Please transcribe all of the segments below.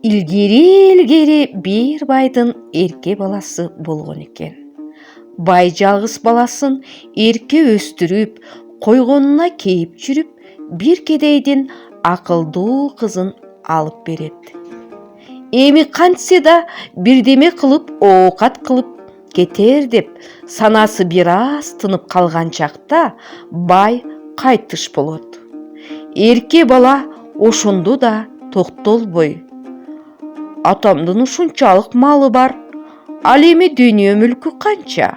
Илгери бир байдын эрке баласы болгон экен. Бай жалгыз баласын эрке өстүрүп, койгонуна кейип жүрүп, бир кедейдин акылдуу кызын алып берет. Эми кантсе да бирдеме кылып, оокат кылып кетер деп санасы бир аз тынып калган чакта бай кайтыш болот. Эрке бала ошондо да токтолбой: атамдын ушунчалык малы бар, ал эми дүйнө мүлкү канча?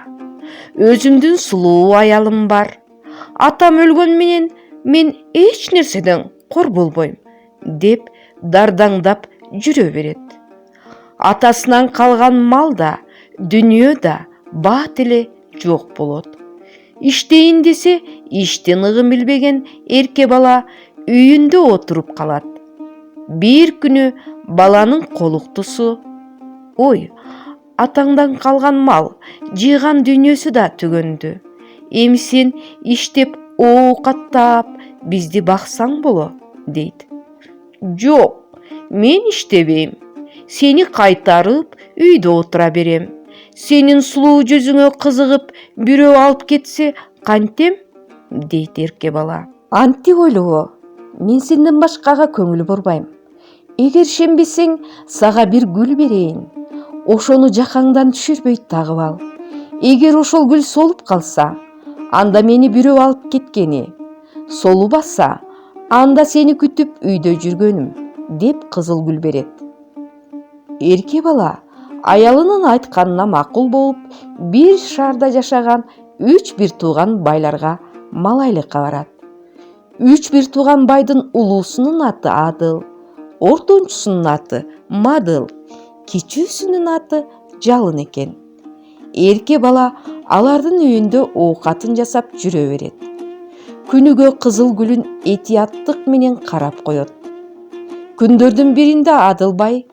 Өзүмдүн сулуу аялым бар. Атам өлгөн менен мен эч нерседен кор болбойм, деп дардаңдап жүрө берет. Атасынан калган мал да, дүйнө да бат эле жок болот. Иштейин десе, иштин ыгын билбеген эрке бала үйүндө отуруп калат. Бир күнү баланын колуктусу: «Ой, атаңдан калган мал, жыйган дүйнөсү да түгөндү. Эми сен иштеп оокаттап бизди баксаң боло», дейт. «Жок, мен иштебейм. Сени кайтарып үйдө отура берем. Сенин сулуу жүзүңө кызыгып бирөө алып кетсе кантем?» дейт эрке бала. «Антип ойлобо, мен сенден башкага көңүл бурбайм. Эгер ишенбесең, сага бир гүл берейин. Ошону жакаңдан түшүрбөй тагып ал. Эгер ошол гүл солуп калса, анда мени бирөө алып кеткени. Солубаса, анда сени күтүп үйдө жүргөнүм», деп кызыл гүл берет. Эрке бала аялынын айтканына макул болуп, бир шаарда жашаган 3 бир тууган байларга малайлыкка барат. 3 бир тууган байдын улуусунун аты Адыл, ортончусунун аты Мадыл, кичүүсүнүн аты Жалын экен. Эрке бала алардын үйүндө оокатын жасап жүрө берет. Күнүгө кызыл гүлүн этияттык менен карап коет. Күндөрдүн биринде Адыл бай: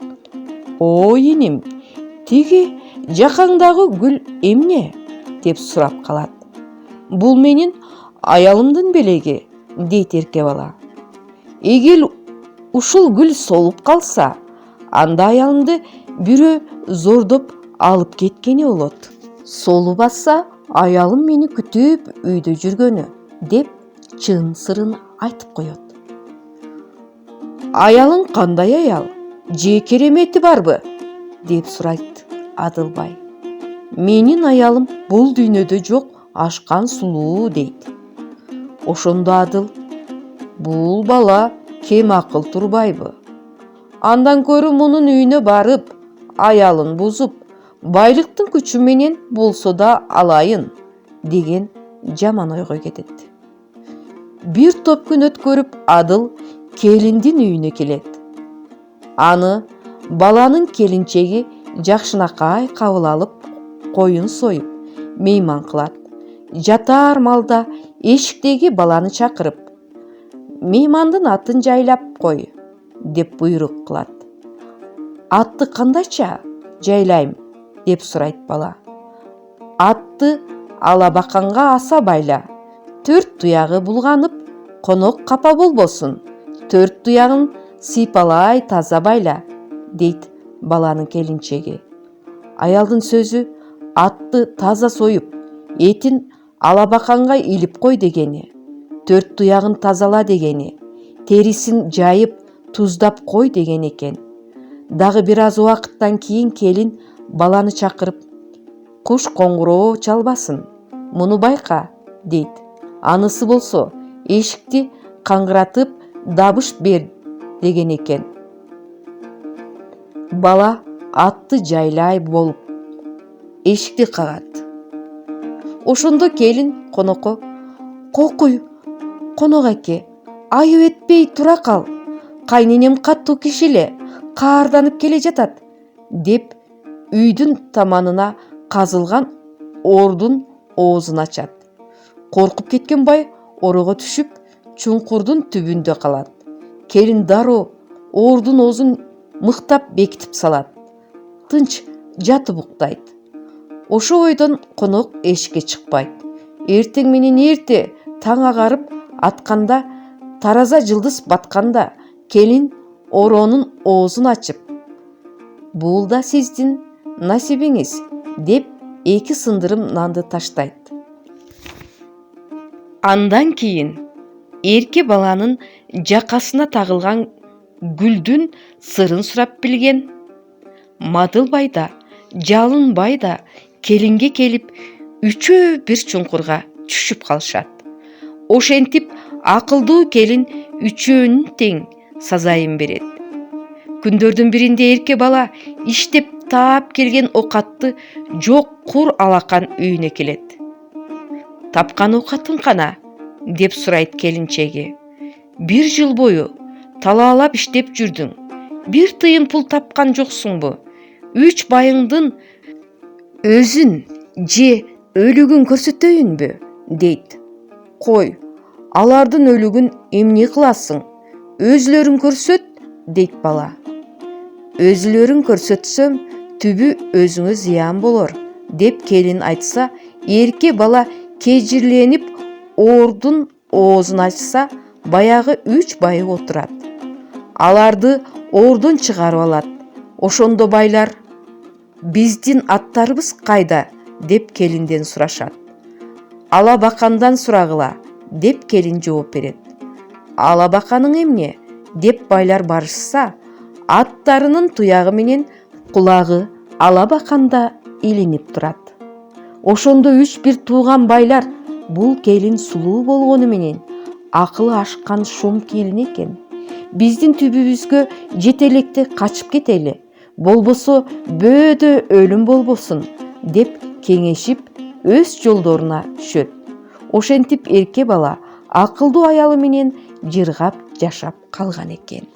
«Ой иним, тиги жакаңдагы гүл эмне?» деп сурап калат. «Бул менин аялымдын белеги», дейт эрке бала. «Эгер ушул гүл солуп калса, анда аялымды бирөө зордоп алып кеткени болот. Солубаса, аялым мени күтүп үйдө жүргөнү», деп чын сырын айтып коет. «Аялың кандай аял? Же керемети барбы?» деп сурайт Адыл бай. «Менин аялым бул дүйнөдө жок, ашкан сулуу», дейт. Ошондо Адыл: «Бул бала кем акыл турбайбы? Андан көрө мунун үйүнө барып, аялын бузуп, байлыктын күчү менен болсо да алайын», деген жаман ойго кетет. Бир топ күн өткөрүп Адыл келиндин үйүнө келет. Аны баланын келинчеги жакшынакай кабыл алып, коюн союп, мейман кылат. Жатаар малда эшиктеги баланы чакырып: «Меймандын атын жайлап кой», деп буйрук кылат. «Атты кандайча жайлайм?» деп сурайт бала. «Атты алабаканга аса байла, 4 туягы булганып, конок капа болбосун, 4 туягын сыйпалай таза байла», дейт баланын келинчеги. Аялдын сөзү атты таза союп, этин алабаканга илип кой дегени, 4 туягын тазала дегени, терисин жайып туздап кой деген экен. Дагы бир аз убакыттан кийин келин баланы чакырып: «Куш коңгуроо чалбасын, муну байка», дейт. Анысы болсо эшикти каңгыратып дабыш бер деген экен. Бала атты жайлай болуп эшикти кагат. Ошондо келин конокко: «Кокуй, конок аке, айып этпей тура кал. Кайненем катуу киши эле, каарданып келе жатат», деп үйдүн таманына казылган ордун оозун ачат. Коркуп кеткен бай орого түшүп, чуңкурдун түбүндө калат. Келин дароо ордун оозун мыктап бекитип салат. Тынч жатып уктайт. Ошо бойдон конок эшикке чыкпайт. Эртең менен эрте таң агарып атканда, тараза жылдыз батканда келин ороонун оозун ачып, бул да сиздин насибиңиз деп 2 сындырым нанды таштайт. Андан кийин эрке баланын жакасына тагылган гүлдүн сырын сурап билген. Мадылбай да, Жалынбай да келинге келип, үчөө бир чуңкурга түшүп калышат. Ошентип акылдуу келин үчөөнүн тең сазайын берет. Күндөрдүн биринде эрке бала иштеп таап келген окатты жок кур алакан үйүнө келет. Тапкан окатың кана? Деп сурайт келинчеги. 1 жыл бою талаалап иштеп жүрдүң. 1 тыйын пул тапкан жоксуңбу? 3 байыңдын өзүн же өлүгүн көрсөтөйүнбү? Дейт. Кой, алардын өлүгүн эмне кыласың? Өзүлөрүң көрсөт, дейт бала. Өзүлөрүң көрсөтсөм, түбү өзүңө зыян болор, деп келин айтса, эрке бала кежирленип оордун оозун ачса, баягы 3 байы отурат. Аларды оордон чыгарып алат. Ошондо байлар: «Биздин аттарыбыз кайда?» деп келинден сурашат. «Алабакандан сурагыла», деп келин жооп берет. «Алабаканың эмне?» деп байлар барышса, аттарынын туягы менен кулагы алабаканда илинип турат. Ошондо 3 бир тууган байлар: «Бул келин сулуу болгону менен акылы ашкан шом келин экен. Биздин түбүбүзгө жете электе качып кетели, болбосо бөөдө өлүм болбосун», деп кеңешип өз жолдоруна түшөт. Ошентип эрке бала акылдуу аялы менен жыргап жашап калган экен.